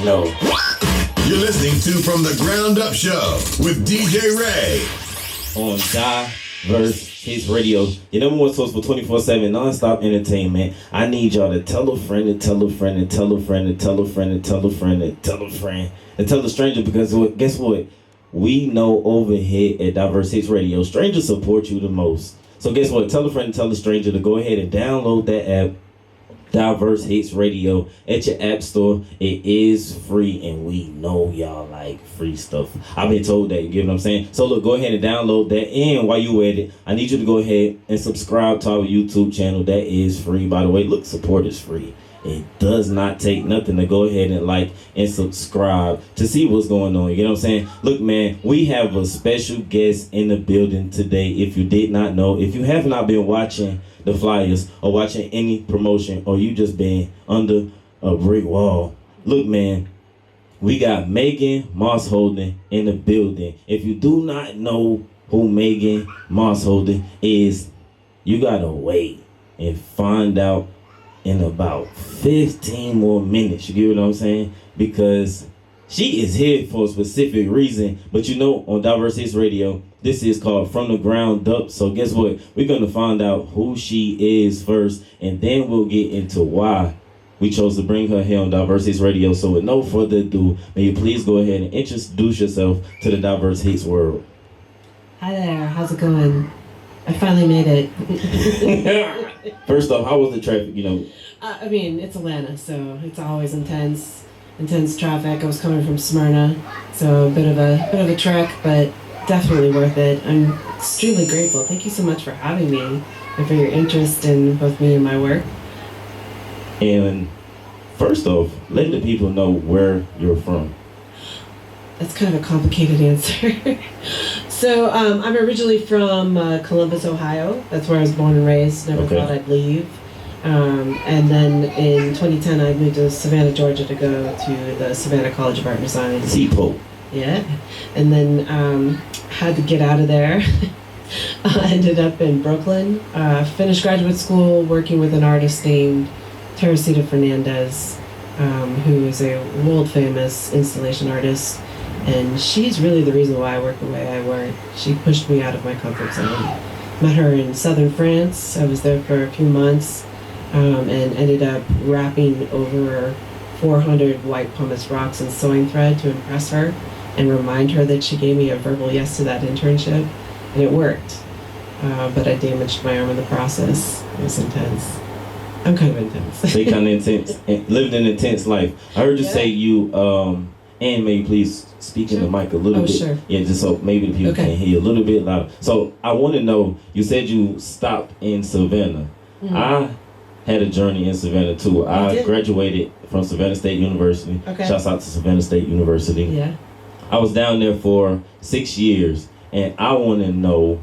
No. You're listening to From the Ground Up Show with DJ Ray. On Di-Verze Hitz Radio, your number one source for 24/7 non-stop entertainment. I need y'all to tell a friend and tell a friend and tell a friend and tell a friend and tell a friend and tell a friend and tell a stranger, because guess what? We know over here at Di-Verze Hitz Radio, strangers support you the most. So guess what? Tell a friend and tell a stranger to go ahead and download that app, Di-Verze Hitz Radio, at your app store. It is free, and we know y'all like free stuff. I've been told that, you get what I'm saying? So look, go ahead and download that, and while you at it, I need you to go ahead and subscribe to our YouTube channel. That is free, by the way. Look, support is free. It does not take nothing to go ahead and like and subscribe to see what's going on. You know what I'm saying? Look, man, we have a special guest in the building today. If you did not know, if you have not been watching the flyers or watching any promotion, or you just been under a brick wall, look, man, we got Megan Mosholder in the building. If you do not know who Megan Mosholder is, you gotta wait and find out in about 15 more minutes. You get what I'm saying? Because she is here for a specific reason. But you know, on Di-Verze Hitz Radio, this is called From the Ground Up. So guess what? We're going to find out who she is first, and then we'll get into why we chose to bring her here on Di-Verze Hitz Radio. So with no further ado, may you please go ahead and introduce yourself to the Di-Verze Hitz world. Hi there, how's it going? I finally made it. First off, how was the traffic, you know? I mean, it's Atlanta, so it's always intense traffic. I was coming from Smyrna, so a bit of a trek, but definitely worth it. I'm extremely grateful. Thank you so much for having me and for your interest in both me and my work. And first off, let the people know where you're from. That's kind of a complicated answer. So I'm originally from Columbus, Ohio. That's where I was born and raised. Never thought I'd leave. And then in 2010, I moved to Savannah, Georgia to go to the Savannah College of Art and Design. T-Pope. Yeah. And then had to get out of there. I ended up in Brooklyn. Finished graduate school working with an artist named Teresita Fernandez, who is a world-famous installation artist. And she's really the reason why I work the way I work. She pushed me out of my comfort zone. Met her in southern France. I was there for a few months and ended up wrapping over 400 white pumice rocks in sewing thread to impress her and remind her that she gave me a verbal yes to that internship. And it worked. But I damaged my arm in the process. It was intense. I'm kind of intense. They kind of intense. Lived an intense life. I heard you say you... and maybe please speak in the mic a little bit. Sure. Yeah, just so maybe the people can hear you a little bit louder. So I want to know, you said you stopped in Savannah. Mm-hmm. I had a journey in Savannah too. I graduated from Savannah State University. Shouts out to Savannah State University. Yeah. I was down there for 6 years, and I want to know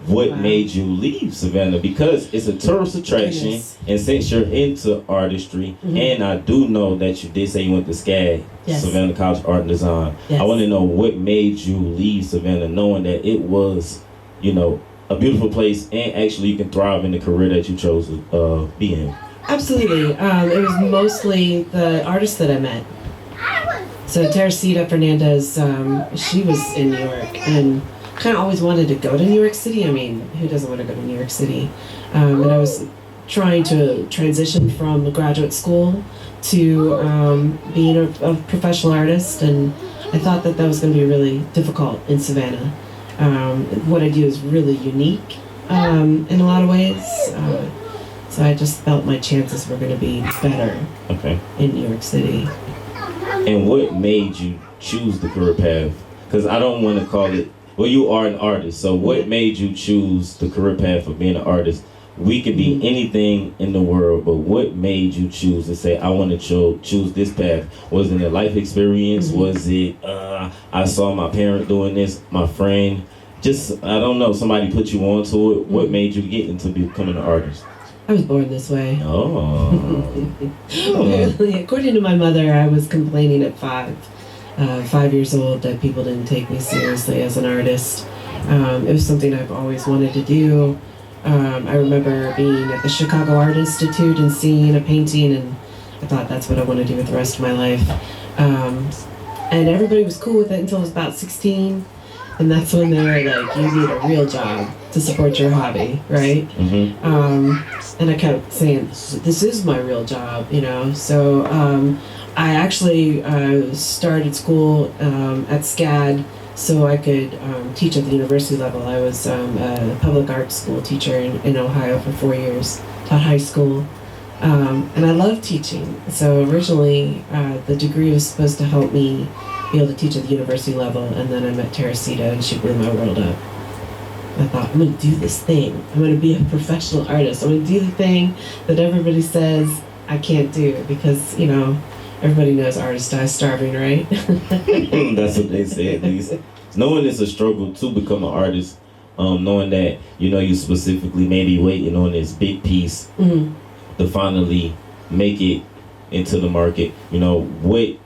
what made you leave Savannah, because it's a tourist attraction, and since you're into artistry, and I do know that you did say you went to SCAD, Savannah College of Art and Design. I want to know what made you leave Savannah, knowing that it was, you know, a beautiful place, and actually you can thrive in the career that you chose to be in. Absolutely. It was mostly the artists that I met. So Teresita Fernandez, she was in New York, and kind of always wanted to go to New York City. I mean, who doesn't want to go to New York City? And I was trying to transition from graduate school to being a professional artist, and I thought that was going to be really difficult in Savannah. What I do is really unique in a lot of ways, so I just felt my chances were going to be better in New York City. And what made you choose the career path? Because I don't want to call it, well, you are an artist, so what made you choose the career path of being an artist? We could be anything in the world, but what made you choose to say, I want to choose this path? Was it a life experience? Was it, I saw my parent doing this, my friend? Just, I don't know, somebody put you onto it. What made you get into becoming an artist? I was born this way. Oh. According to my mother, I was complaining at 5 years old that people didn't take me seriously as an artist. It was something I've always wanted to do. I remember being at the Chicago Art Institute and seeing a painting, and I thought that's what I want to do with the rest of my life. And everybody was cool with it until I was about 16. And that's when they were like, you need a real job to support your hobby, right? And I kept saying, this is my real job, you know? So I actually started school at SCAD so I could teach at the university level. I was a public arts school teacher in Ohio for 4 years, taught high school. And I love teaching. So originally, the degree was supposed to help me be able to teach at the university level, and then I met Teresita, and she blew my world up. I thought, I'm going to do this thing. I'm going to be a professional artist. I'm going to do the thing that everybody says I can't do because, you know, everybody knows artists die starving, right? That's what they say, at least. Knowing it's a struggle to become an artist, knowing that, you know, you specifically maybe waiting on this big piece to finally make it into the market. You know, what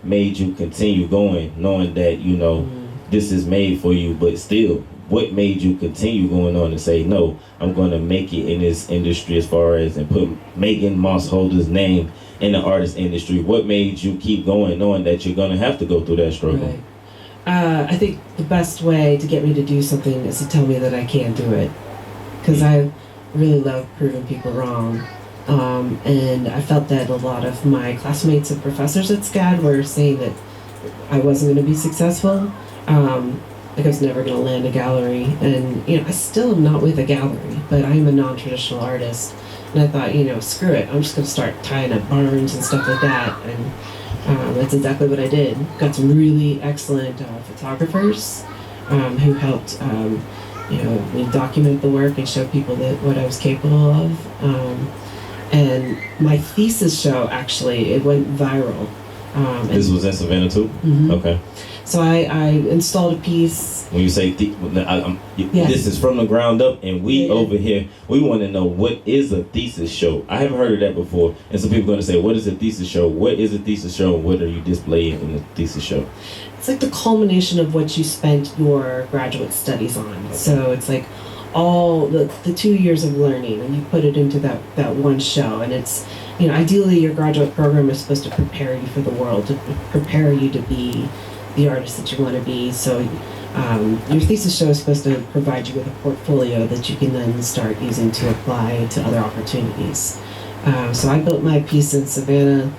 made you continue going, knowing that, you know, this is made for you, but still, what made you continue going on and say, no, I'm going to make it in this industry as far as and put Megan Mosholder's name in the artist industry? What made you keep going knowing that you're going to have to go through that struggle? Right. I think the best way to get me to do something is to tell me that I can't do it. Because I really love proving people wrong. And I felt that a lot of my classmates and professors at SCAD were saying that I wasn't going to be successful. Like I was never going to land a gallery. And, you know, I still am not with a gallery, but I'm a non-traditional artist. And I thought, you know, screw it. I'm just going to start tying up barns and stuff like that. And that's exactly what I did. Got some really excellent photographers who helped, you know, me document the work and show people that what I was capable of. And my thesis show, actually, it went viral. This was in Savannah too? Okay. So I installed a piece. When you say, this is from the ground up, and we over here, we want to know what is a thesis show. I haven't heard of that before. And some people are going to say, what is a thesis show? What is a thesis show? And what are you displaying in the thesis show? It's like the culmination of what you spent your graduate studies on. Okay. So it's like all the 2 years of learning, and you put it into that one show. And it's, you know, ideally your graduate program is supposed to prepare you for the world, to prepare you to be the artist that you want to be. So your thesis show is supposed to provide you with a portfolio that you can then start using to apply to other opportunities. So I built my piece in Savannah.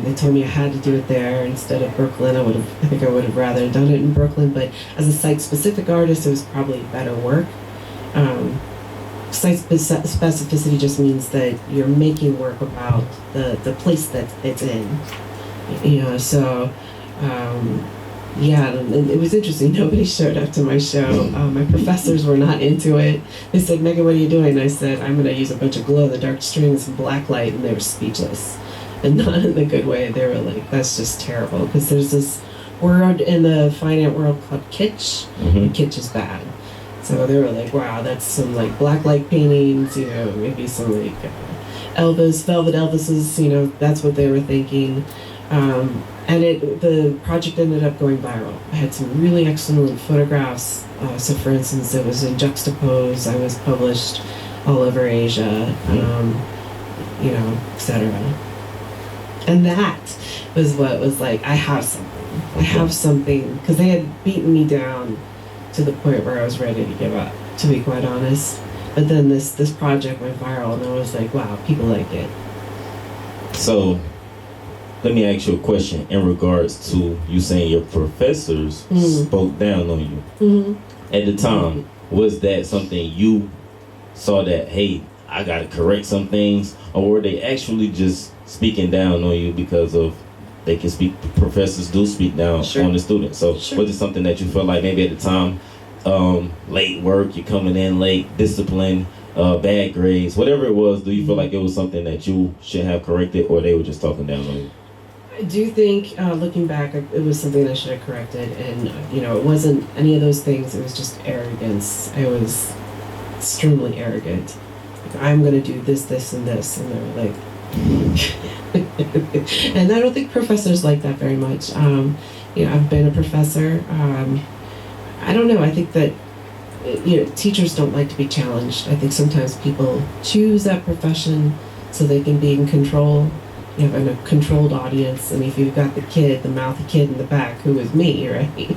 They told me I had to do it there instead of Brooklyn. I think I would have rather done it in Brooklyn, but as a site-specific artist, it was probably better work. Site specificity just means that you're making work about the place that it's in. You know, so yeah, and it was interesting. Nobody showed up to my show. My professors were not into it. They said, Megan, what are you doing? I said, I'm going to use a bunch of glow-in-the-dark strings and black light, and they were speechless. And not in the good way. They were like, that's just terrible. Because there's this word in the fine art world called kitsch, and kitsch is bad. So they were like, wow, that's some like black light paintings, you know, maybe some like Elvis, Velvet Elvises, you know, that's what they were thinking. And the project ended up going viral. I had some really excellent photographs. So for instance, it was in Juxtapose. I was published all over Asia, you know, etc. And that was what was like, I have something. I have something. Because they had beaten me down to the point where I was ready to give up, to be quite honest. But then this project went viral, and I was like, wow, people like it. So, let me ask you a question in regards to you saying your professors spoke down on you. At the time, was that something you saw that, hey, I gotta correct some things, or were they actually just speaking down on you because of they can speak, professors do speak down on the students? So was it something that you felt like maybe at the time, late work, you're coming in late, discipline, bad grades, whatever it was, do you feel like it was something that you should have corrected, or they were just talking down on you? I do think, looking back, it was something I should have corrected, and you know, it wasn't any of those things. It was just arrogance. I was extremely arrogant. Like, I'm gonna do this, this, and this, and they were like, and I don't think professors like that very much. You know, I've been a professor. I don't know. I think that you know, teachers don't like to be challenged. I think sometimes people choose that profession so they can be in control. you have a controlled audience, and if you've got the mouthy kid in the back, who is me, right?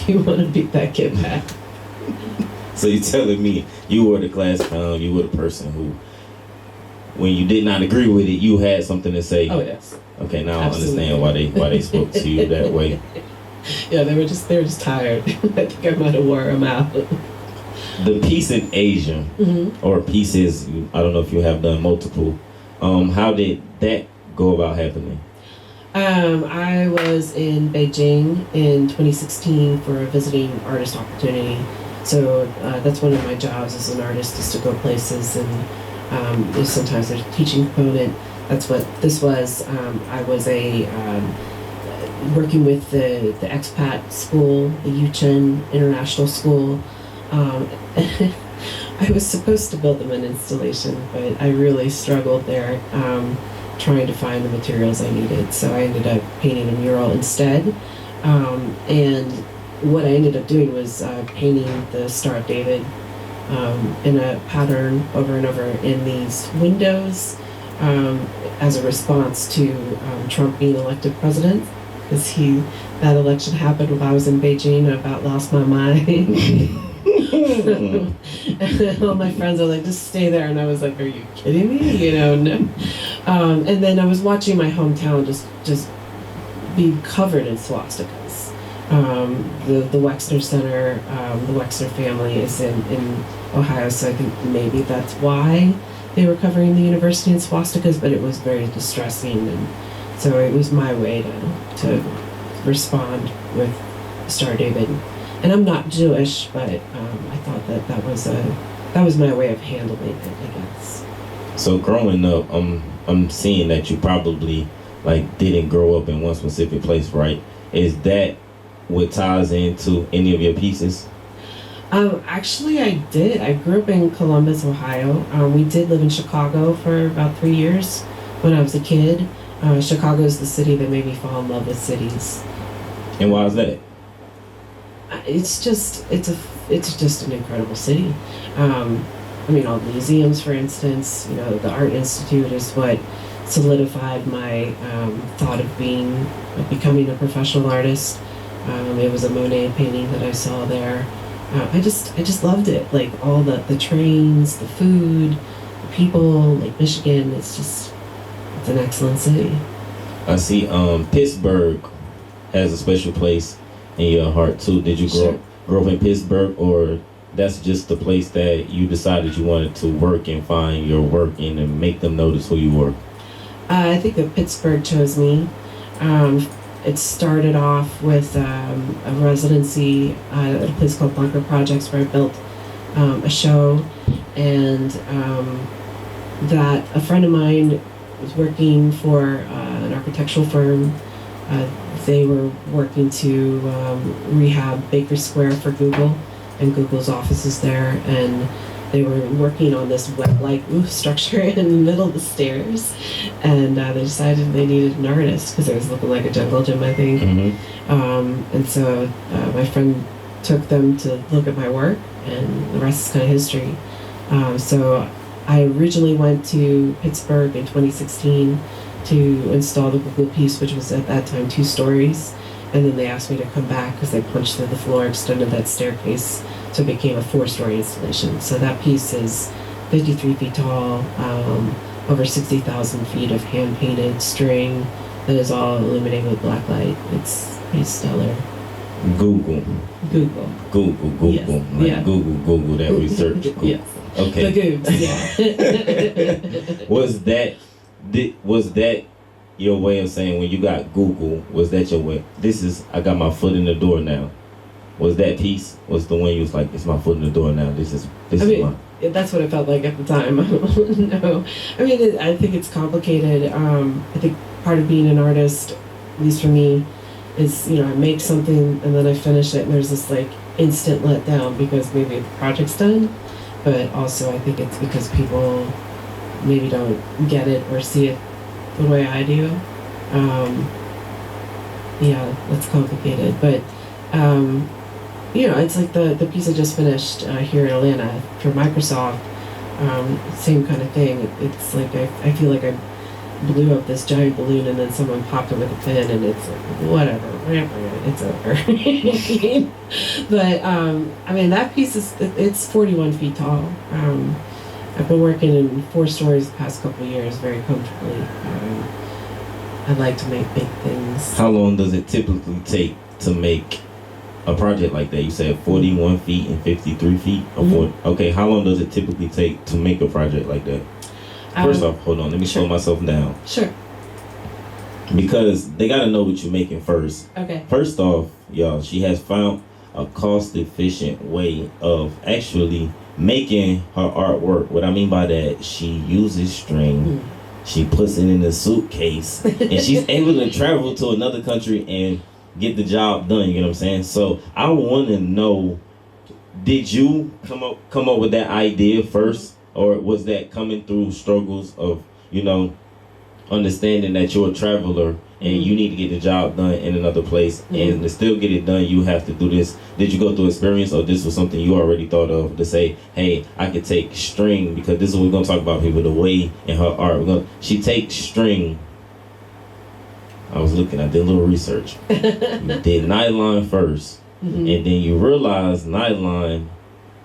You want to beat that kid back. So you're telling me you were the class clown, you were the person who, when you did not agree with it, you had something to say. Oh yes. Okay, now Absolutely. I understand why they spoke to you that way. Yeah, they were just tired. I think I might have wore them out. The piece in Asia, or pieces, I don't know if you have done multiple. How did that go about happening? I was in Beijing in 2016 for a visiting artist opportunity. So that's one of my jobs as an artist, is to go places, and sometimes there's a teaching component. That's what this was. I was working with the expat school, the Yuchen International School. I was supposed to build them an installation, but I really struggled there trying to find the materials I needed. So I ended up painting a mural instead. And what I ended up doing was painting the Star of David in a pattern over and over in these windows as a response to Trump being elected president. Because that election happened when I was in Beijing. I about lost my mind. And then all my friends are like, just stay there, and I was like, are you kidding me? No. And then I was watching my hometown just be covered in swastikas. The Wexner Center, the Wexner family is in Ohio, so I think maybe that's why they were covering the university in swastikas, but it was very distressing, and so it was my way to respond with Star David. And I'm not Jewish, but I thought that was my way of handling it, I guess. So growing up, I'm seeing that you probably didn't grow up in one specific place, right? Is that what ties into any of your pieces? Actually, I did. I grew up in Columbus, Ohio. We did live in Chicago for about 3 years when I was a kid. Chicago is the city that made me fall in love with cities. And why is that? It's just an incredible city. All the museums, for instance, the Art Institute is what solidified my thought of becoming a professional artist. It was a Monet painting that I saw there. I just loved it. Like all the trains, the food, the people, like Michigan. It's an excellent city. I see Pittsburgh has a special place in your heart too. Did you grow up in Pittsburgh, or that's just the place that you decided you wanted to work and find your work in and make them notice who you were? I think that Pittsburgh chose me. It started off with a residency at a place called Bunker Projects, where I built a show, and that a friend of mine was working for an architectural firm. They were working to rehab Baker Square for Google, and Google's office is there, and they were working on this web-like roof structure in the middle of the stairs, and they decided they needed an artist because it was looking like a jungle gym, I think. Mm-hmm. And so my friend took them to look at my work, and the rest is kind of history. So I originally went to Pittsburgh in 2016 to install the Google piece, which was at that time 2 stories, and then they asked me to come back because they punched through the floor, extended that staircase, so it became a 4-story installation. So that piece is 53 feet tall, over 60,000 feet of hand-painted string that is all illuminated with black light. It's pretty stellar. Google. Yes. Yeah. Google that research. Google. Yes. Okay. The Goobs, yeah. Was that your way of saying, when you got Google, was that your way? I got my foot in the door now. Was that piece, was the one you was like, it's my foot in the door now, this is mine? That's what it felt like at the time. No. I think it's complicated. I think part of being an artist, at least for me, is, I make something and then I finish it and there's this instant letdown because maybe the project's done, but also I think it's because people maybe don't get it or see it the way I do. That's complicated, but it's like the piece I just finished here in Atlanta for Microsoft. Same kind of thing. It's like I feel like blew up this giant balloon, and then someone popped it with a pin, and it's like, whatever, it's over. But I mean, that piece it's 41 feet tall. I've been working in 4 stories the past couple of years very comfortably. I like to make big things. How long does it typically take to make a project like that? You said 41 feet and 53 feet? Okay, how long does it typically take to make a project like that? First off, hold on, let me slow myself down. Sure. Because they got to know what you're making first. Okay. First off, y'all, she has found a cost-efficient way of actually making her artwork. What I mean by that, she uses string, she puts it in a suitcase, and she's able to travel to another country and get the job done. You get what I'm saying? So I want to know, did you come up with that idea first, or was that coming through struggles of, you know, understanding that you're a traveler and you need to get the job done in another place, and to still get it done, you have to do this? Did you go through experience, or this was something you already thought of to say, hey, I could take string, because this is what we're going to talk about, people, the way in her art. She takes string. I was looking, I did a little research. You did nylon first, and then you realized nylon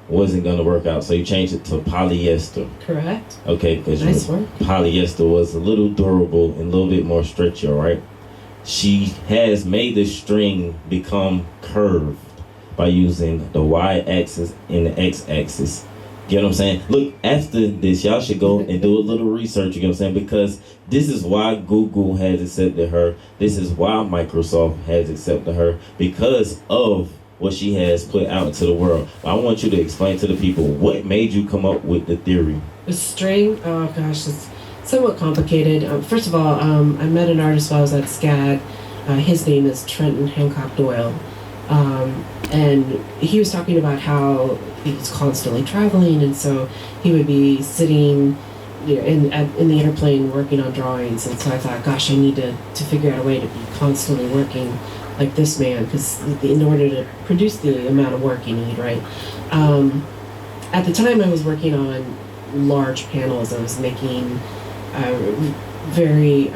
wasn't going to work out, so you changed it to polyester. Correct. Okay, because nice work. Polyester was a little durable and a little bit more stretchy, right? She has made the string become curved by using the y-axis and the x-axis. You know what I'm saying? Look, after this, y'all should go and do a little research, you know what I'm saying? Because this is why Google has accepted her. This is why Microsoft has accepted her, because of what she has put out into the world. I want you to explain to the people, what made you come up with the theory? The string, oh gosh, it's somewhat complicated. First of all, I met an artist while I was at SCAD. His name is Trenton Hancock Doyle. And he was talking about how he was constantly traveling, and so he would be sitting, you know, in the airplane working on drawings. And so I thought, gosh, I need to figure out a way to be constantly working like this man, because in order to produce the amount of work you need, right? At the time, I was working on large panels. I was making very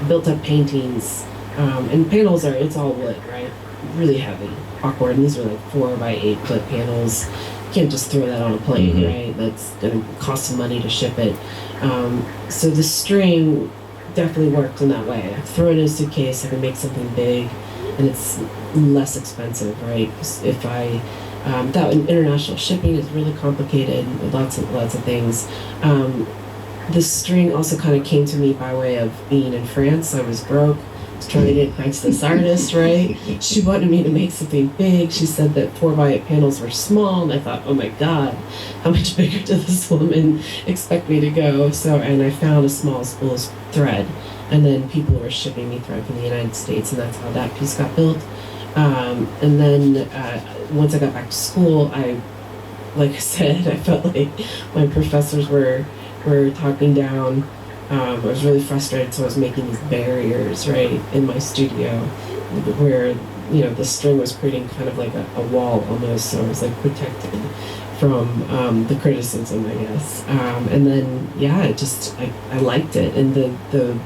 built-up paintings, and panels it's all wood, right? Really heavy, awkward. And these were like 4x8 foot panels. You can't just throw that on a plane, right? That's gonna cost some money to ship it. So the string definitely worked in that way. I throw it in a suitcase, I can make something big, and it's less expensive, right? If I that international shipping is really complicated, lots of things. The string also kind of came to me by way of being in France. I was broke, was trying to get acquainted this artist, right? She wanted me to make something big. She said that 4x8 panels were small, and I thought, oh my God, how much bigger did this woman expect me to go? So, and I found a small spool of thread, and then people were shipping me thread from the United States, and that's how that piece got built. And then once I got back to school, like I said, I felt like my professors were talking down. I was really frustrated, so I was making these barriers, right, in my studio, where, you know, the string was creating kind of like a wall almost, so I was like protected from the criticism, I guess. And then, yeah, I liked it. And the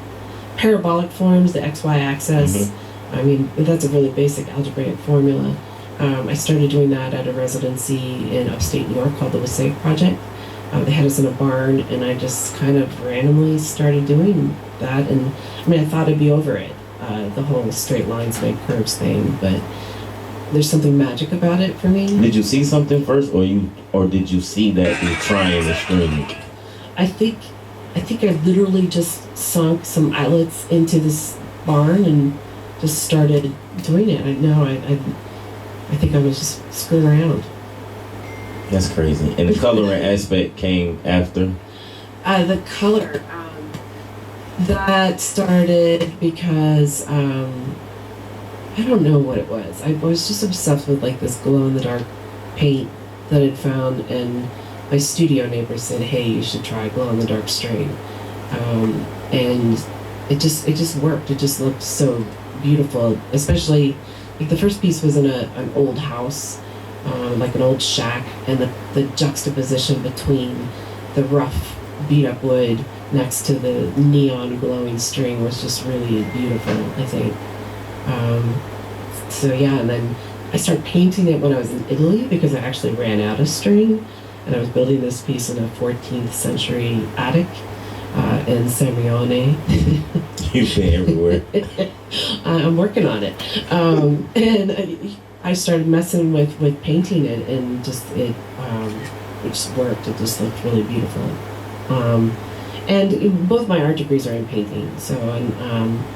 parabolic forms, the XY axis, I mean, that's a really basic algebraic formula. I started doing that at a residency in upstate New York called the Wasaic Project. They had us in a barn, and I just kind of randomly started doing that. And I mean, I thought I'd be over it, the whole straight lines make curves thing, but there's something magic about it for me. Did you see something first, or did you see that you're trying the string? I think I literally just sunk some eyelets into this barn and just started doing it. I think I was just screwing around. That's crazy. And the coloring aspect came after? The color, that started because, I don't know what it was. I was just obsessed with like this glow-in-the-dark paint that I'd found, and my studio neighbor said, hey, you should try glow-in-the-dark string. And it just worked. It just looked so beautiful, especially, like the first piece was in an old house, like an old shack, and the juxtaposition between the rough beat up wood next to the neon glowing string was just really beautiful, I think. So yeah, and then I started painting it when I was in Italy because I actually ran out of string, and I was building this piece in a 14th century attic in Semione. You've been everywhere. I'm working on it, and I started messing with painting it, and it just worked. It just looked really beautiful. And both my art degrees are in painting, so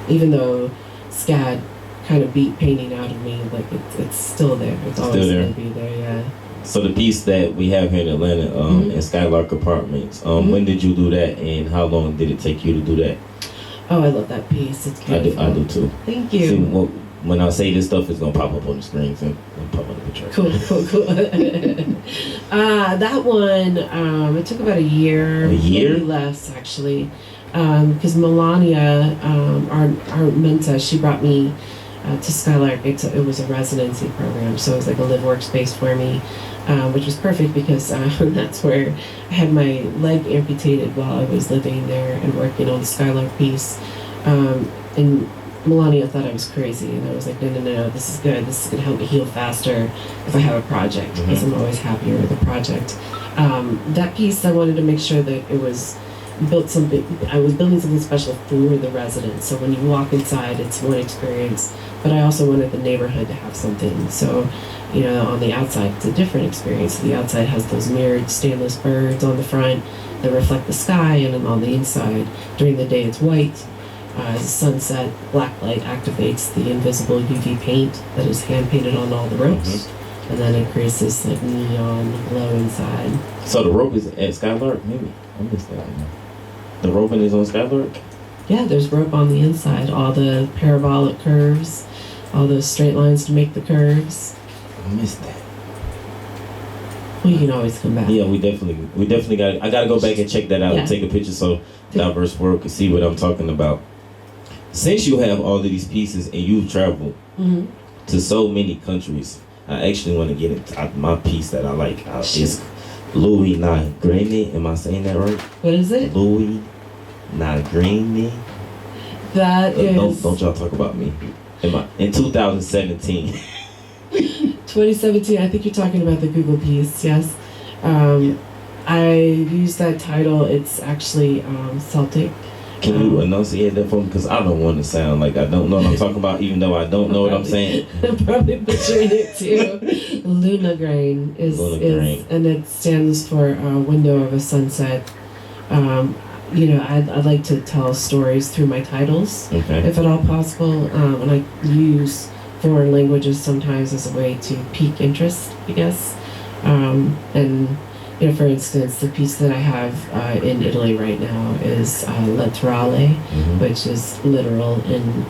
even though SCAD kind of beat painting out of me, like it's still there. It's always going to be there, yeah. So the piece that we have here in Atlanta, in Skylark Apartments, when did you do that, and how long did it take you to do that? Oh, I love that piece. It's beautiful. I do too. Thank you. See, when I say this stuff, it's gonna pop up on the screens and pop on the picture. Cool. That one, it took about a year. A year? Maybe less, actually. Because Melania, our mentor, she brought me to Skylark. It was a residency program, so it was like a live workspace for me, which was perfect because that's where I had my leg amputated while I was living there and working on the Skylark piece. And Melania thought I was crazy, and I was like, no, this is good. This is going to help me heal faster if I have a project, because I'm always happier with a project. That piece, I wanted to make sure that it was built something. I was building something special for the residents. So when you walk inside, it's one experience, but I also wanted the neighborhood to have something. So, on the outside, it's a different experience. The outside has those mirrored stainless birds on the front that reflect the sky, and then on the inside, during the day, it's white. As the sunset, black light activates the invisible UV paint that is hand painted on all the ropes, and then it creates this like neon glow inside. So the rope is at Skylark? Maybe I missed that one. The roping is on Skylark? Yeah, there's rope on the inside, all the parabolic curves, all those straight lines to make the curves. I missed that. Well, you can always come back. Yeah, we definitely got. I gotta go back and check that out and take a picture so Di-Verze World can see what I'm talking about. Since you have all of these pieces and you've traveled to so many countries, I actually want to get into my piece that I like. It's Louis Negrini. Am I saying that right? What is it? Louis Negrini. That is. Don't y'all talk about me. In 2017. 2017. I think you're talking about the Google piece. Yes. I used that title. It's actually Celtic. Can you enunciate that for me? Because I don't want to sound like I don't know what I'm talking about, even though I don't know what I'm saying. I'm probably butchering it too. Lunagrain is, and it stands for window of a sunset. I like to tell stories through my titles, if at all possible, and I use foreign languages sometimes as a way to pique interest, I guess. For instance, the piece that I have in Italy right now is letterale, which is literal in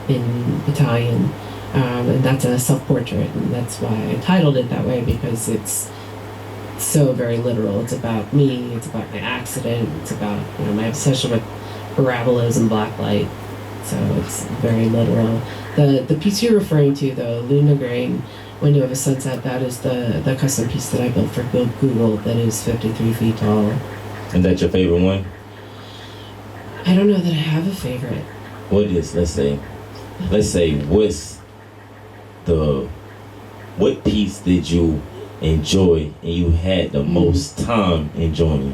Italian, and that's a self-portrait, and that's why I titled it that way, because it's so very literal. It's about me, it's about my accident, it's about my obsession with parabolas and blacklight, so it's very literal. The piece you're referring to, though, Lunagrain, Window of a Sunset, that is the custom piece that I built for Google that is 53 feet tall. And that's your favorite one? I don't know that I have a favorite. What is, let's say, what piece did you enjoy and you had the most time enjoying?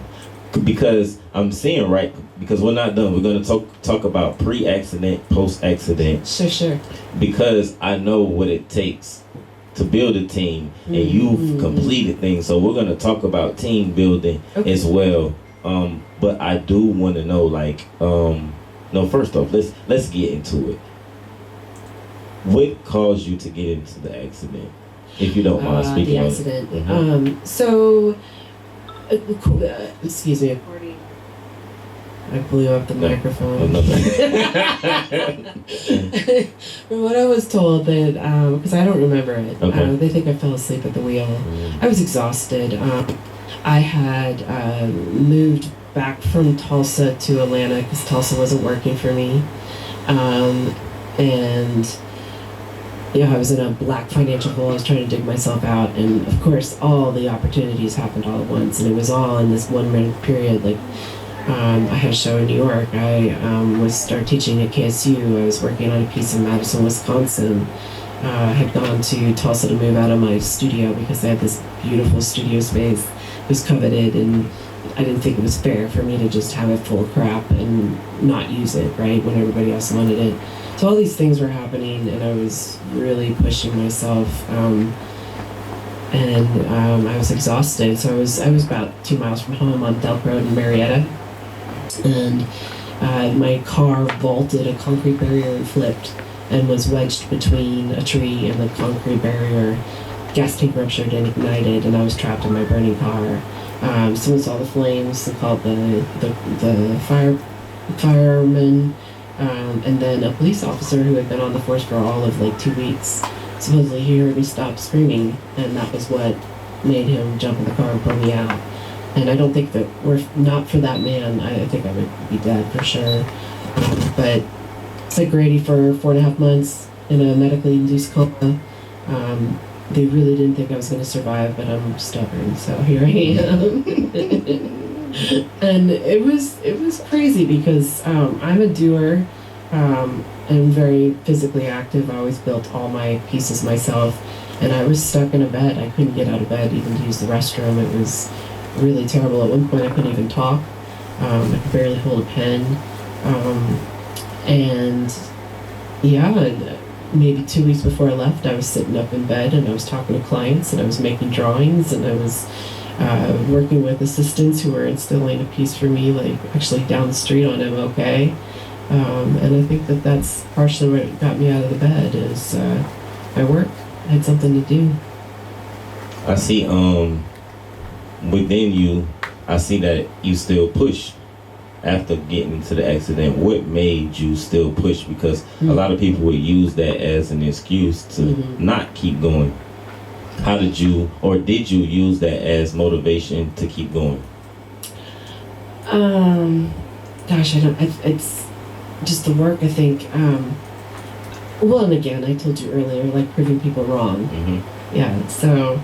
Because I'm seeing, right, because we're not done. We're going to talk about pre-accident, post-accident. Sure. Because I know what it takes to build a team, and you've completed things, so we're going to talk about team building as well. But I do want to know, first off, let's get into it. What caused you to get into the accident, if you don't mind speaking the on accident. Excuse me. I blew up the microphone. From what I was told, that because I don't remember it, they think I fell asleep at the wheel. I was exhausted. I had moved back from Tulsa to Atlanta because Tulsa wasn't working for me, and I was in a black financial hole. I was trying to dig myself out, and of course, all the opportunities happened all at once, and it was all in this 1 minute period. I had a show in New York. I was started teaching at KSU. I was working on a piece in Madison, Wisconsin. I had gone to Tulsa to move out of my studio because I had this beautiful studio space. It was coveted, and I didn't think it was fair for me to just have it full of crap and not use it, right, when everybody else wanted it. So all these things were happening, and I was really pushing myself, and I was exhausted. So I was about 2 miles from home on Delk Road in Marietta, and my car vaulted a concrete barrier and flipped, and was wedged between a tree and the concrete barrier. Gas tank ruptured and ignited, and I was trapped in my burning car. Someone saw the flames and called the firemen, and then a police officer who had been on the force for all of like 2 weeks. Supposedly he heard me stop screaming, and that was what made him jump in the car and pull me out. And I don't think that were not for that man, I think I would be dead for sure. But it's like Grady for 4.5 months in a medically induced coma. They really didn't think I was going to survive, but I'm stubborn, so here I am. And it was crazy because I'm a doer. I'm very physically active. I always built all my pieces myself, and I was stuck in a bed. I couldn't get out of bed even to use the restroom. It was really terrible. At one point, I couldn't even talk. I could barely hold a pen. And yeah, maybe 2 weeks before I left, I was sitting up in bed and I was talking to clients and I was making drawings and I was working with assistants who were instilling a piece for me, like actually down the street on MLK. And I think that that's partially what got me out of the bed is my work. I had something to do. I see within you, I see that you still push after getting into the accident. What made you still push? Because a lot of people would use that as an excuse to not keep going. How did you, or did you use that as motivation to keep going? Gosh, it's just the work, I think. Well, and again, I told you earlier, like proving people wrong. Yeah, so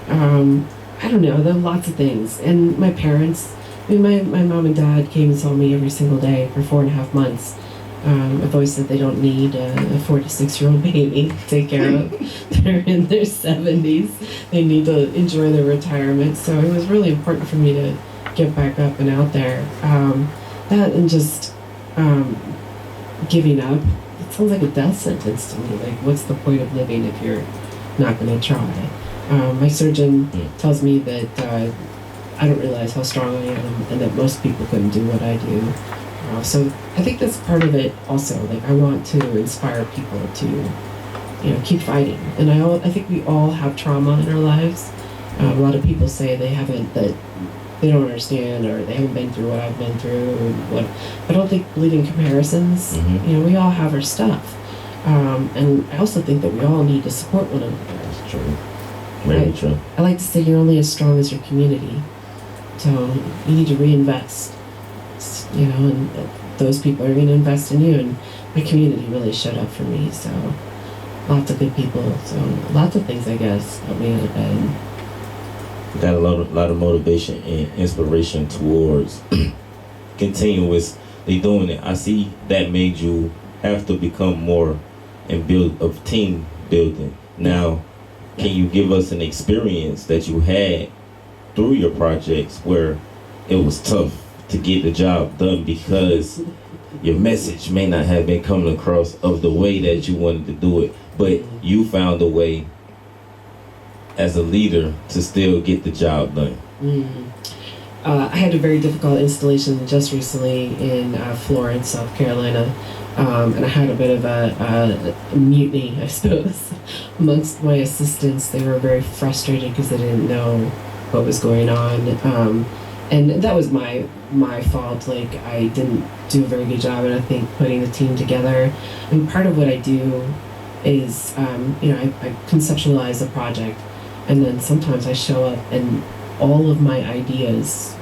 I don't know, there are lots of things. And my parents, I mean, my mom and dad came and saw me every single day for 4.5 months. I've always said they don't need a 46-year-old baby to take care of. They're in their 70s. They need to enjoy their retirement. So it was really important for me to get back up and out there. That and just giving up. It sounds like a death sentence to me. Like, what's the point of living if you're not going to try? My surgeon tells me that I don't realize how strong I am and that most people couldn't do what I do. So I think that's part of it also. Like, I want to inspire people to, keep fighting. And I think we all have trauma in our lives. A lot of people say that they don't understand or they haven't been through what I've been through. I don't think believing comparisons. We all have our stuff. And I also think that we all need to support one another. That's true. Very true. I like to say you're only as strong as your community. So you need to reinvest, and those people are going to invest in you. And my community really showed up for me. So lots of good people. So lots of things, I guess, helped me out of bed. Got a lot of motivation and inspiration towards continuously doing it. I see that made you have to become more and build of team building. Now, can you give us an experience that you had through your projects where it was tough to get the job done because your message may not have been coming across of the way that you wanted to do it, but you found a way as a leader to still get the job done? I had a very difficult installation just recently in Florence, South Carolina. And I had a bit of a mutiny, I suppose, amongst my assistants. They were very frustrated because they didn't know what was going on. And that was my fault. Like, I didn't do a very good job, and I think putting the team together. And part of what I do is, I conceptualize a project, and then sometimes I show up and all of my ideas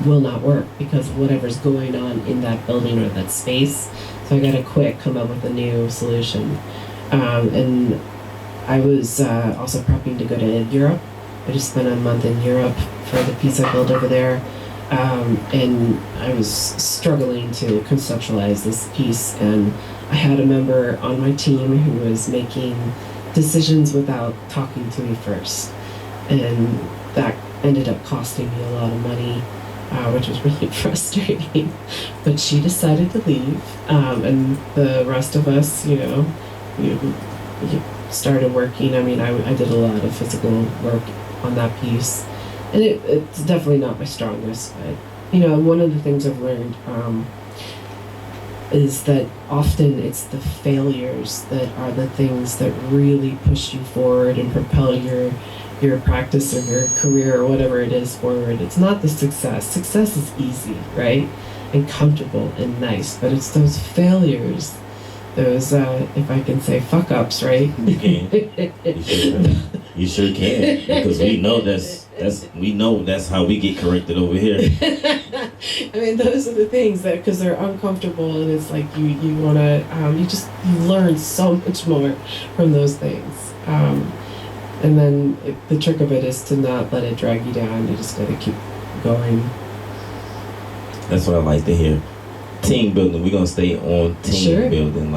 will not work because of whatever's going on in that building or that space. So I gotta come up with a new solution. And I was also prepping to go to Europe. I just spent a month in Europe for the piece I built over there. And I was struggling to conceptualize this piece, and I had a member on my team who was making decisions without talking to me first, and that ended up costing me a lot of money, which was really frustrating. But she decided to leave, and the rest of us, you started working. I mean, I did a lot of physical work on that piece, and it's definitely not my strongest, but one of the things I've learned is that often it's the failures that are the things that really push you forward and propel your practice or your career or whatever it is forward. It's not the success. Success is easy, right? And comfortable and nice, but it's those failures, those if I can say fuck ups, right? You can. You sure can, because we know that's how we get corrected over here. I mean, those are the things that, because they're uncomfortable, and it's like you want to you learn so much more from those things, and then the trick of it is to not let it drag you down. You just got to keep going. That's what I like to hear. Team building. We're gonna stay on team building,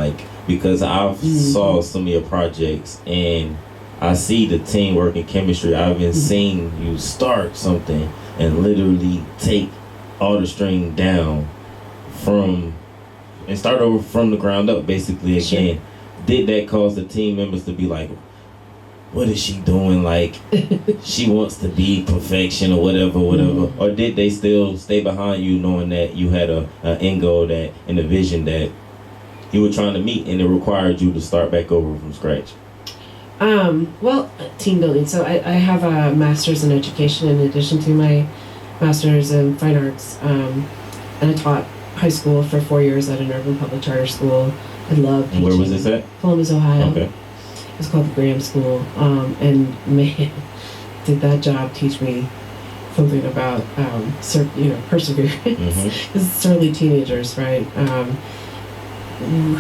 because I've saw some of your projects and I see the teamwork and chemistry. I've been seeing you start something and literally take all the string down and start over from the ground up, basically again. Did that cause the team members to be like, what is she doing? She wants to be perfection or whatever. Or did they still stay behind you, knowing that you had an end goal and a vision that you were trying to meet, and it required you to start back over from scratch? Well, team building. So I have a master's in education in addition to my master's in fine arts. And I taught high school for 4 years at an urban public charter school. I love teaching. Where was this at? Columbus, Ohio. Okay. It's called the Graham School. And man, did that job teach me something about, perseverance. Because surly teenagers, right?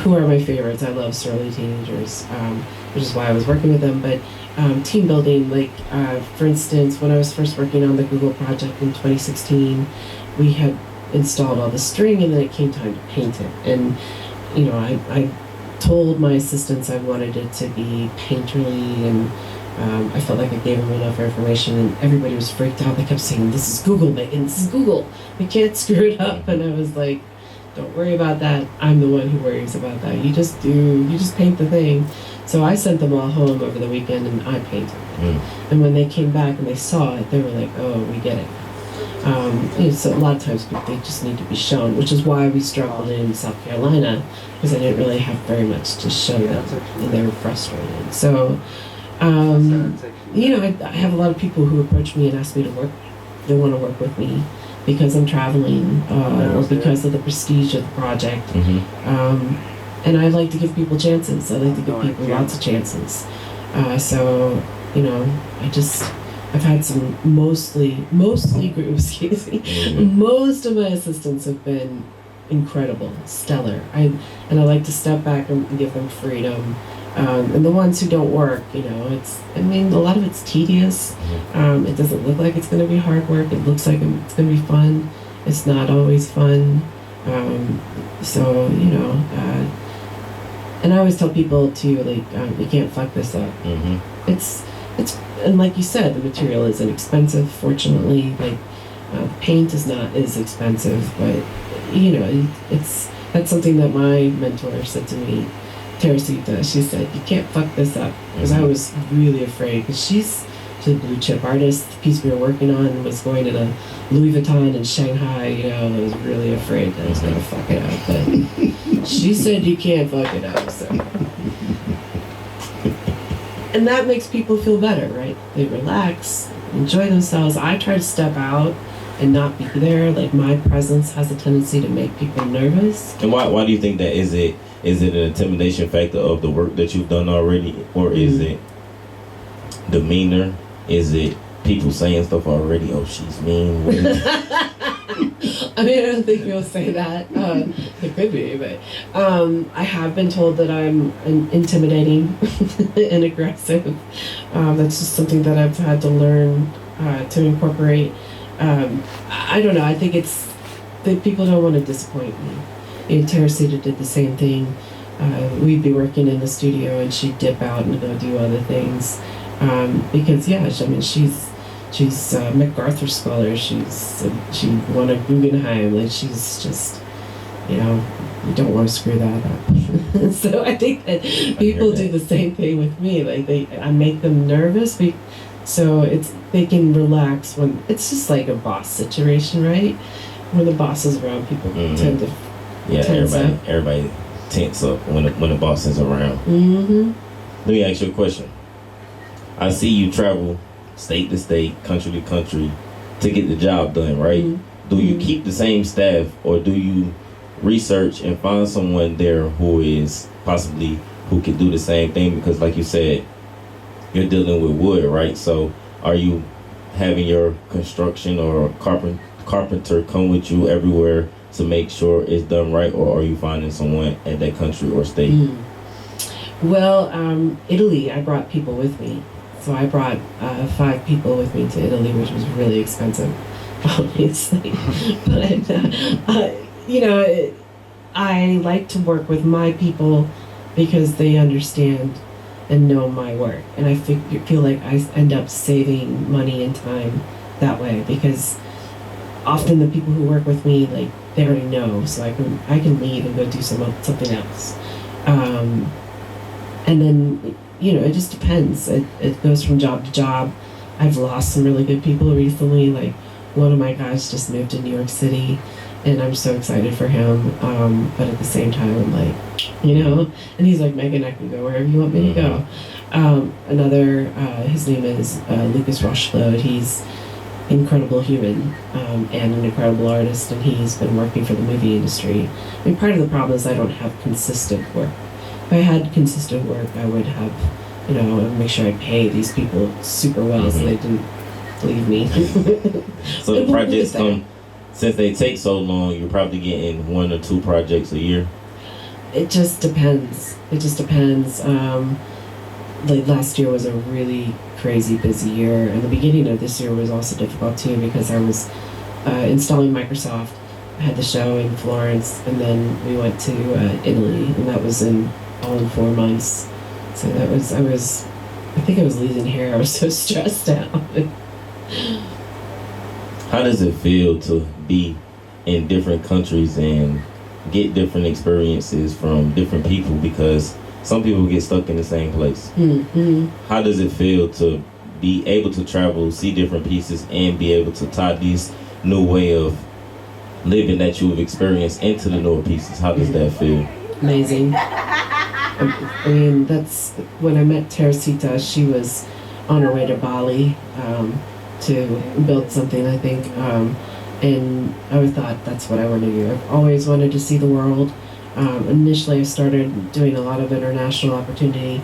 Who are my favorites? I love surly teenagers, which is why I was working with them. But team building, for instance, when I was first working on the Google project in 2016, we had installed all the string, and then it came time to paint it. And I told my assistants I wanted it to be painterly, and I felt like I gave them enough information, and everybody was freaked out. They kept saying, "This is Google, Megan. This is Google. We can't screw it up." And I was like, "Don't worry about that. I'm the one who worries about that. You just paint the thing." So I sent them all home over the weekend, and I painted it. And when they came back and they saw it, they were like, "Oh, we get it." So a lot of times they just need to be shown, which is why we struggled in South Carolina, because I didn't really have very much to show them, and they were frustrated. So, I have a lot of people who approach me and ask me to work. They want to work with me because I'm traveling, or because of the prestige of the project. And I like to give people chances. I like to give people lots of chances. I've had some mostly groups, most of my assistants have been incredible, stellar. I like to step back and give them freedom. And the ones who don't work, a lot of it's tedious. It doesn't look like it's going to be hard work. It looks like it's going to be fun. It's not always fun. And I always tell people too, you can't fuck this up. It's and like you said, the material isn't expensive. Fortunately, paint is not as expensive, but that's something that my mentor said to me, Teresita. She said, "You can't fuck this up," because I was really afraid, because she's a blue chip artist. The piece we were working on was going to the Louis Vuitton in Shanghai. I was really afraid that I was gonna fuck it up, but she said you can't fuck it up. So. And that makes people feel better, right? They relax, enjoy themselves. I try to step out and not be there. My presence has a tendency to make people nervous. And why do you think that? Is it an intimidation factor of the work that you've done already? Or is it demeanor? Is it people saying stuff already? "Oh, she's mean." I don't think people say that. It could be, but I have been told that I'm intimidating and aggressive. That's just something that I've had to learn to incorporate. I don't know. I think it's that people don't want to disappoint me. Teresita did the same thing. We'd be working in the studio and she'd dip out and go do other things. Because she's a MacArthur scholar. She won a Guggenheim. Like she's just, you don't want to screw that up. So I think that people do the same thing with me. Like I make them nervous. So they can relax when it's just like a boss situation, right? When the boss is around, people tend to everybody tense up when the boss is around. Mm-hmm. Let me ask you a question. I see you travel state to state, country to country to get the job done, right? Mm-hmm. Do you keep the same staff, or do you research and find someone there who can do the same thing? Because like you said, you're dealing with wood, right? So are you having your construction or carpenter come with you everywhere to make sure it's done right, or are you finding someone at that country or state? Well, Italy, I brought people with me. So I brought 5 people with me to Italy, which was really expensive, obviously. But, I like to work with my people because they understand and know my work. And I feel like I end up saving money and time that way, because often the people who work with me, like, they already know, so I can leave and go do something else. And then, it just depends. It goes from job to job. I've lost some really good people recently. Like, one of my guys just moved to New York City, and I'm so excited for him. But at the same time, I'm like, and he's like, Megan, I can go wherever you want me to go. Another, his name is Lucas Mosholder. He's incredible human and an incredible artist, and he's been working for the movie industry. I mean, part of the problem is I don't have consistent work. If I had consistent work, I would have, make sure I pay these people super well so they didn't leave me. So the projects since they take so long, you're probably getting 1 or 2 projects a year? It just depends. Like last year was a really crazy busy year, and the beginning of this year was also difficult too, because I was installing Microsoft. I had the show in Florence, and then we went to Italy, and that was all in 4 months. So I think I was losing hair. I was so stressed out. How does it feel to be in different countries and get different experiences from different people? Because some people get stuck in the same place. Mm-hmm. How does it feel to be able to travel, see different pieces, and be able to tie this new way of living that you've experienced into the newer pieces? How does that feel? Amazing. I mean, that's when I met Teresita. She was on her way to Bali to build something, I think. And I always thought that's what I want to do. I've always wanted to see the world. Initially, I started doing a lot of international opportunity.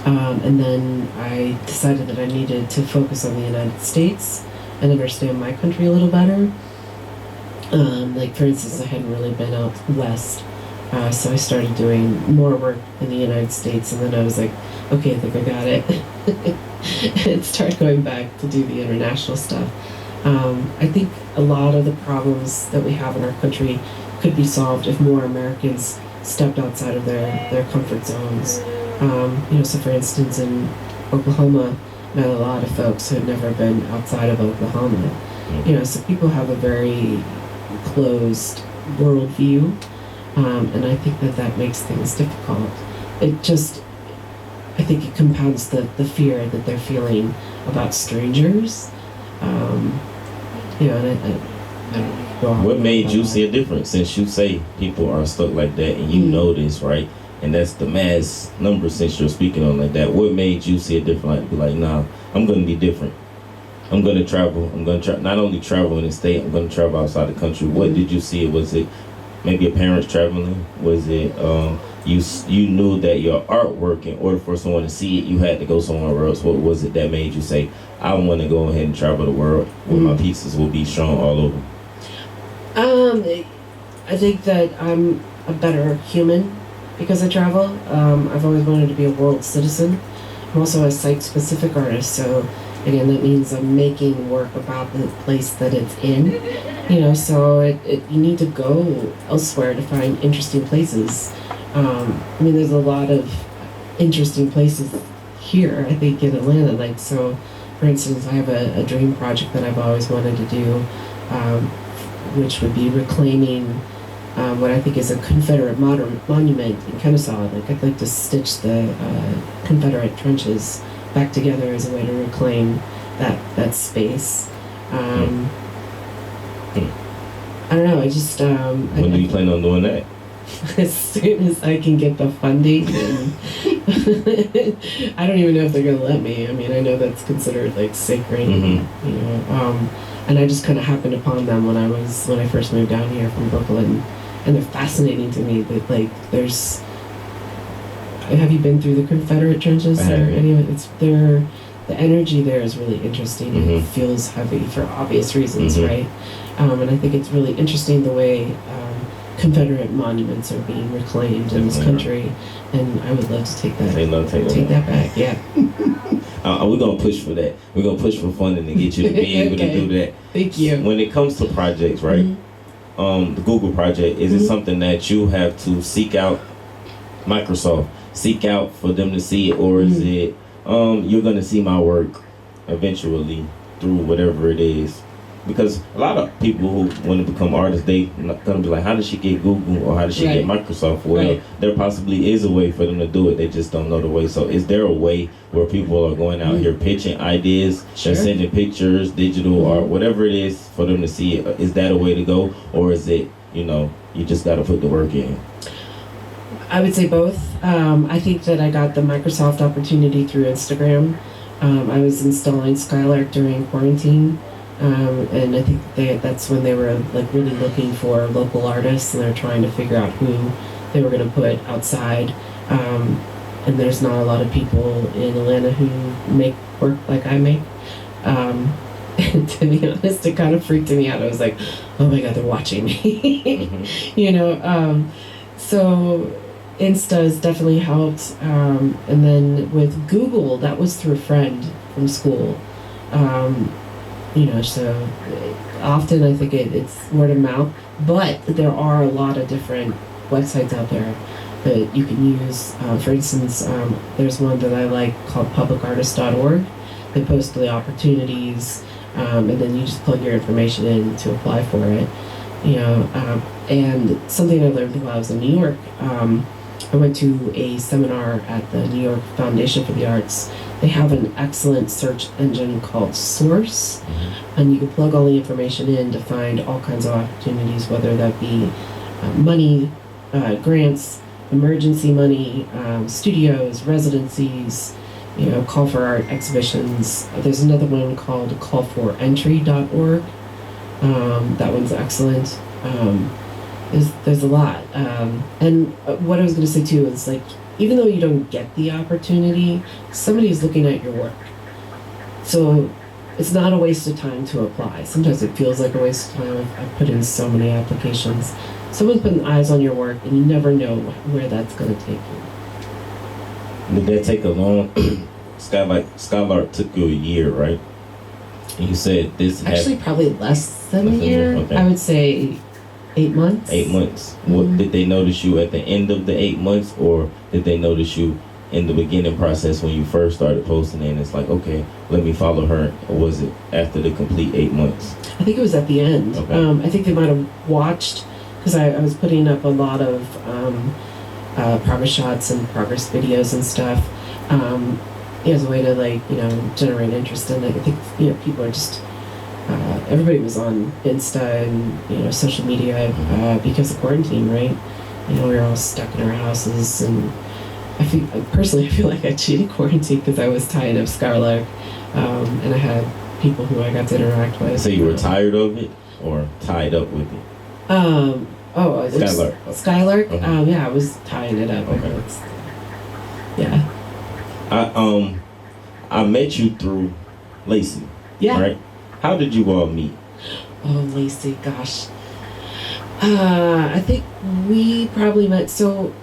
And then I decided that I needed to focus on the United States and understand my country a little better. Like, for instance, I hadn't really been out west. So I started doing more work in the United States, and then I was like, okay, I think I got it. And started going back to do the international stuff. I think a lot of the problems that we have in our country could be solved if more Americans stepped outside of their comfort zones. So for instance, in Oklahoma, I met a lot of folks who had never been outside of Oklahoma. So people have a very closed worldview. And I think that makes things difficult. I think it compounds the fear that they're feeling about strangers. What made you see a difference? Since you say people are stuck like that, and you know this, right? And that's the mass number since you're speaking on like that. What made you see a difference? Like, be like, nah, I'm going to be different. I'm going to travel. I'm going to not only travel in the state, I'm going to travel outside the country. What did you see? Was it maybe your parents traveling? Was it you knew that your artwork, in order for someone to see it, you had to go somewhere else? What was it that made you say, I want to go ahead and travel the world where my pieces will be shown all over? I think that I'm a better human because I travel. I've always wanted to be a world citizen. I'm also a site-specific artist, so again, that means I'm making work about the place that it's in, you know, so you need to go elsewhere to find interesting places. I mean, there's a lot of interesting places here, I think, in Atlanta. Like, so, for instance, I have a dream project that I've always wanted to do, which would be reclaiming what I think is a Confederate monument in Kennesaw. Like, I'd like to stitch the Confederate trenches back together as a way to reclaim that space. I don't know. I just when do you plan on doing that? As soon as I can get the funding, and I don't even know if they're gonna let me. I mean, I know that's considered like sacred, you know. And I just kind of happened upon them when I first moved down here from Brooklyn, and they're fascinating to me. That like there's. Have you been through the Confederate trenches or any of it? It's there. The energy there is really interesting. It feels heavy for obvious reasons, right? And I think it's really interesting the way Confederate monuments are being reclaimed in this country, and I would love to take that. Take that back. Yeah. We're gonna push for that. We're gonna push for funding to get you to be able to do that. Thank you. When it comes to projects, right? The Google project, is it something that you have to seek out Microsoft, seek out for them to see it, or is it you're gonna see my work eventually through whatever it is? Because a lot of people who want to become artists, they not gonna be like, how does she get Google or how does she get Microsoft? Well, there possibly is a way for them to do it. They just don't know the way. So is there a way where people are going out here pitching ideas, they're sending pictures, digital art, whatever it is for them to see it? Is that a way to go? Or is it, you know, you just got to put the work in? I would say both. I think that I got the Microsoft opportunity through Instagram. I was installing Skylark during quarantine. And I think that's when they were like really looking for local artists, and they're trying to figure out who they were going to put outside. And there's not a lot of people in Atlanta who make work like I make. And to be honest, it kind of freaked me out. I was like, oh my God, they're watching me. You know, so Insta has definitely helped. And then with Google, that was through a friend from school. You know, so often I think it's word of mouth, but there are a lot of different websites out there that you can use. For instance, there's one that I like called publicartist.org. They post the opportunities, and then you just plug your information in to apply for it. You know, and something I learned while I was in New York, I went to a seminar at the New York Foundation for the Arts. They have an excellent search engine called Source, and you can plug all the information in to find all kinds of opportunities, whether that be money, grants, emergency money, studios, residencies, you know, call for art exhibitions. There's another one called callforentry.org. That one's excellent. There's a lot. And what I was going to say too is like, even though you don't get the opportunity, somebody's looking at your work. So it's not a waste of time to apply. Sometimes it feels like a waste of time. I've put in so many applications. Someone's putting eyes on your work, and you never know where that's going to take you. Did that take a long... Skylark took you a year, right? And you said this... Actually, probably less than a year. Okay. I would say 8 months. 8 months. What did they notice you at the end of the 8 months, or did they notice you in the beginning process when you first started posting and it's like, okay, let me follow her? Or was it after the complete 8 months? I think it was at the end. Okay. I think they might have watched, because I was putting up a lot of progress shots and progress videos and stuff as a way to, like, you know, generate interest in it. I think, you know, people are just everybody was on Insta and, you know, social media because of quarantine, right? You know, we were all stuck in our houses, and I feel like I cheated quarantine because I was tired of Skylark, and I had people who I got to interact with. So you were tired of it or tied up with it? Skylark. Skylark. Yeah, I was tying it up. Okay. Yeah. I met you through Lacey. Yeah. Right? How did you all meet? Oh, Lacey, gosh. I think we probably met. So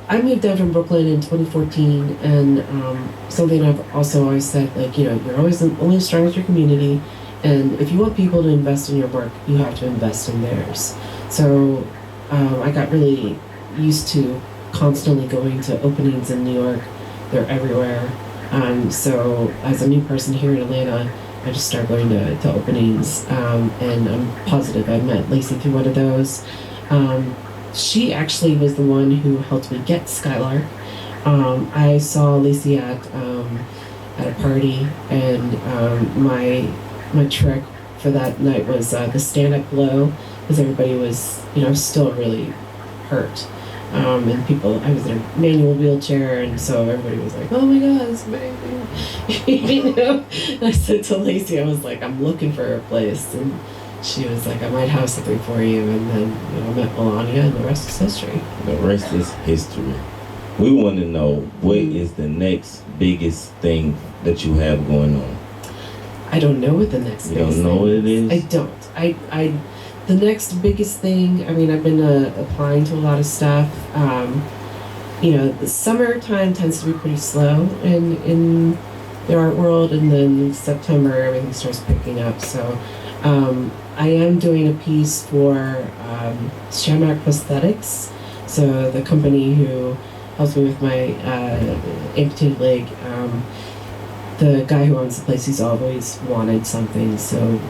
I moved down from Brooklyn in 2014, and something I've also always said, like, you know, you're always only as strong as your community, and if you want people to invest in your work, you have to invest in theirs. So I got really used to constantly going to openings in New York. They're everywhere. So as a new person here in Atlanta, I just started going to openings, and I'm positive I met Lacey through one of those. She actually was the one who helped me get Skylark. I saw Lacey at a party, and my trick for that night was the stand-up glow, because everybody was, you know, still really hurt. And people, I was in a manual wheelchair, and so everybody was like, "Oh my God, it's amazing!" You know. And I said to Lacey, I was like, "I'm looking for a place," and she was like, "I might have something for you." And then, you know, I met Melania, and the rest is history. The rest is history. We want to know, what is the next biggest thing that you have going on? I don't know what the next. You don't know what it is? I don't. The next biggest thing, I mean, I've been applying to a lot of stuff. You know, the summertime tends to be pretty slow in the art world, and then September everything starts picking up. So I am doing a piece for Shamrock Prosthetics, so the company who helps me with my amputated leg. The guy who owns the place, he's always wanted something, so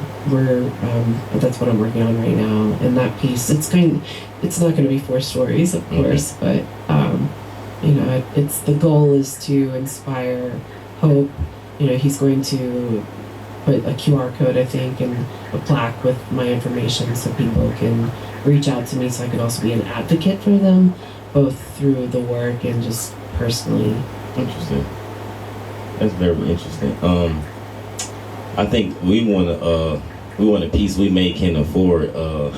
that's what I'm working on right now. And that piece, it's not going to be 4 stories, of course, but you know, it's the goal is to inspire hope. You know, he's going to put a QR code, I think, and a plaque with my information, so people can reach out to me, so I can also be an advocate for them, both through the work and just personally. Interesting. That's very interesting. I think we want a piece we may can afford. a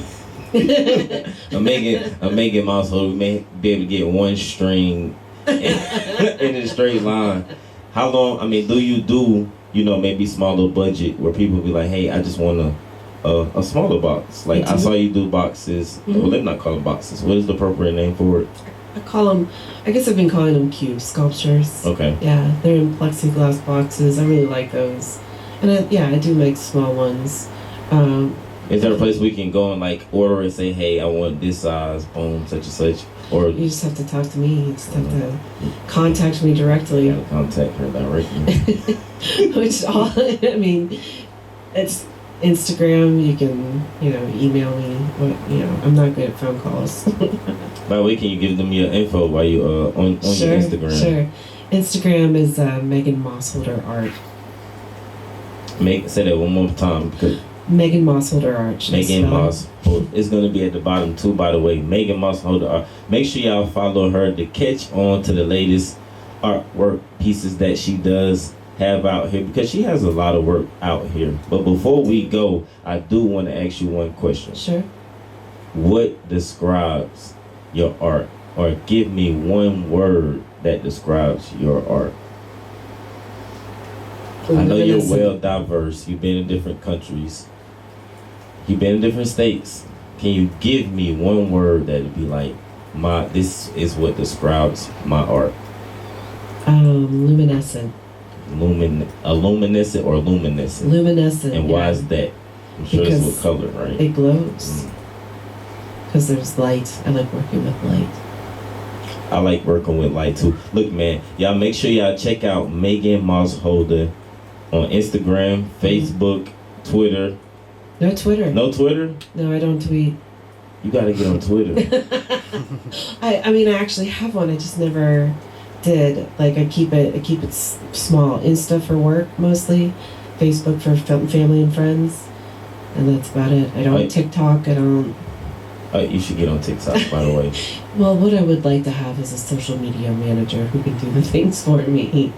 Megan Mosholder, we may be able to get one string in a straight line. How long? I mean, do you know, maybe smaller budget where people be like, hey, I just want a smaller box. Like, I saw you do boxes. Mm-hmm. Well, they're not called boxes. What is the appropriate name for it? I guess I've been calling them cube sculptures. Okay. Yeah, they're in plexiglass boxes. I really like those. And I do make small ones. Is there a place we can go and like order and say, hey, I want this size, boom, such and such? Or you just have to talk to me. You just have to contact me directly. You gotta contact her directly. Which I mean, it's Instagram. You can, you know, email me. But, you know, I'm not good at phone calls. By the way, can you give them your info while you on Sure, your Instagram? Sure. Instagram is Megan Mosholder Art. Say that one more time, because Megan Mosholder Art. Megan Mosholder. It's gonna be at the bottom too, by the way. Megan Mosholder Art. Make sure y'all follow her to catch on to the latest artwork pieces that she does have out here, because she has a lot of work out here. But before we go, I do want to ask you one question. Sure. What describes your art? Or give me one word that describes your art. I know you're well diverse. You've been in different countries. You've been in different states. Can you give me one word that would be like, this is what describes my art? Luminescent. Luminescent or luminescent? Luminescent. And why is that? I'm sure it's what color, right? It glows. Because there's light. I like working with light. I like working with light too. Look, man, y'all make sure y'all check out Megan Mosholder on Instagram, Facebook, Twitter. No Twitter. No Twitter? No, I don't tweet. You gotta get on Twitter. I mean, I actually have one. I just never did. Like, I keep it small. Insta for work mostly. Facebook for family and friends, and that's about it. I don't TikTok. I don't. You should get on TikTok, by the way. Well, what I would like to have is a social media manager who can do the things for me.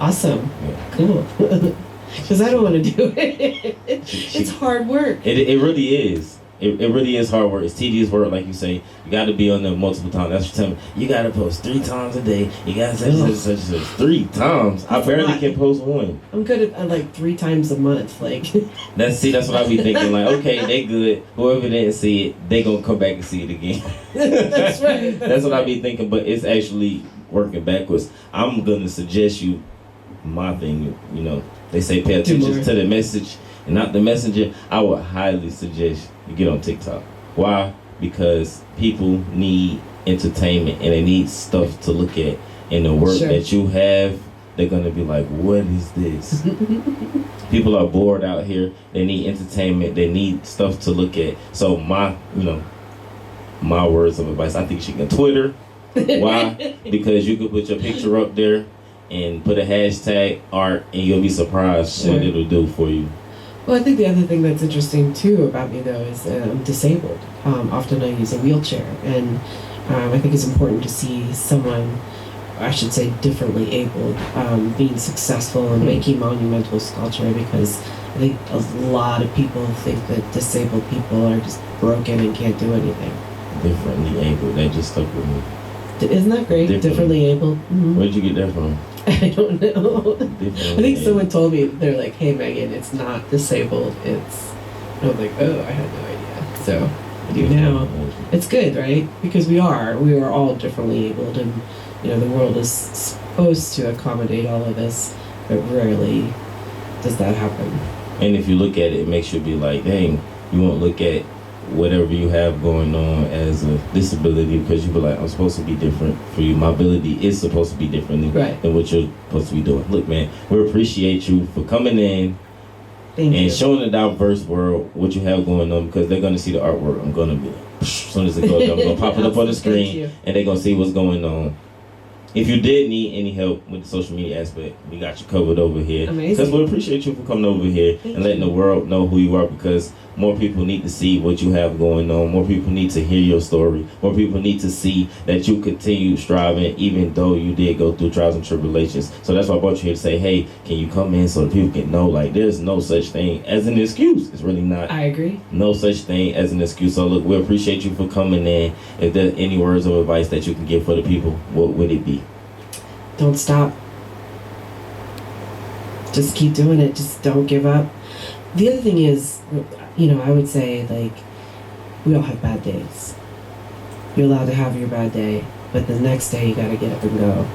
Awesome. Yeah. Cool. Because I don't want to do it. It's hard work. It really is. It really is hard work. It's tedious work, like you say. You got to be on there multiple times. That's what you're telling me. You got to post 3 times a day. You got to say such 3 times. I barely can post 1. I'm good at like 3 times a month. Like that's what I be thinking. Like, okay, they good. Whoever didn't see it, they gonna come back and see it again. That's right. That's what I be thinking. But it's actually working backwards. I'm gonna suggest you my thing. You know, they say pay attention to the message and not the messenger. I would highly suggest you get on TikTok. Why? Because people need entertainment and they need stuff to look at. And the work that you have, they're gonna be like, what is this? People are bored out here. They need entertainment. They need stuff to look at. So my words of advice, I think you can Twitter. Why? Because you could put your picture up there and put a hashtag art and you'll be surprised what it'll do for you. Well, I think the other thing that's interesting too about me though is I'm disabled. Often I use a wheelchair, and I think it's important to see someone, I should say differently abled, being successful and making monumental sculpture, because I think a lot of people think that disabled people are just broken and can't do anything. Differently abled, that just stuck with me. Isn't that great? Differently able. Mm-hmm. Where'd you get that from? I don't know. I think someone told me, they're like, hey Megan, it's not disabled, it's, and I'm like, oh, I had no idea. So I do now. It's good, right? Because we are all differently abled, and the world is supposed to accommodate all of us, but rarely does that happen. And if you look at it, it makes you be like, dang, you won't look at whatever you have going on as a disability, because you be like, I'm supposed to be different for you. My ability is supposed to be different than what you're supposed to be doing. Look, man, we appreciate you for coming in and showing the diverse world what you have going on, because they're going to see the artwork. I'm going to be, as soon as it goes, I'm going to pop it up on the screen and they're going to see what's going on. If you did need any help with the social media aspect, we got you covered over here. Amazing. Because we appreciate you for coming over here and letting the world know who you are, because more people need to see what you have going on. More people need to hear your story. More people need to see that you continue striving even though you did go through trials and tribulations. So that's why I brought you here to say, hey, can you come in so that people can know, like, there's no such thing as an excuse. It's really not. I agree. No such thing as an excuse. So look, we appreciate you for coming in. If there's any words of advice that you can give for the people, what would it be? Don't stop. Just keep doing it. Just don't give up. The other thing is, I would say, like, we all have bad days. You're allowed to have your bad day, but the next day you gotta get up and go.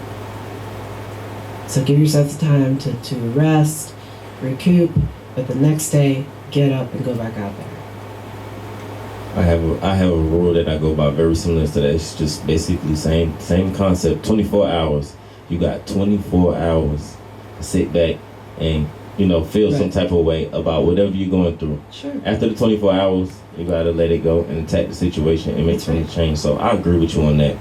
So give yourself the time to rest, recoup, but the next day, get up and go back out there. I have a rule that I go by very similar to that. It's just basically same concept. 24 hours. You got 24 hours to sit back and feel some type of way about whatever you're going through. Sure. After the 24 hours, you gotta let it go and attack the situation and make some change. So I agree with you on that.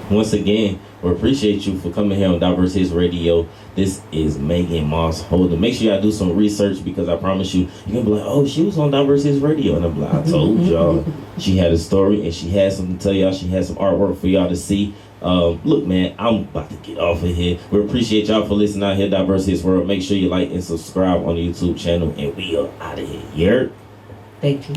Once again, we appreciate you for coming here on Di-Verze Hitz Radio. This is Megan Mosholder. Make sure y'all do some research, because I promise you, you're gonna be like, oh, she was on Di-Verze Hitz Radio. And I'm like, I told y'all, she had a story and she had something to tell y'all. She had some artwork for y'all to see. Look, man, I'm about to get off of here. We appreciate y'all for listening out here, Di-Verze Hitz World. Make sure you like and subscribe on the YouTube channel, and we are out of here. Thank you.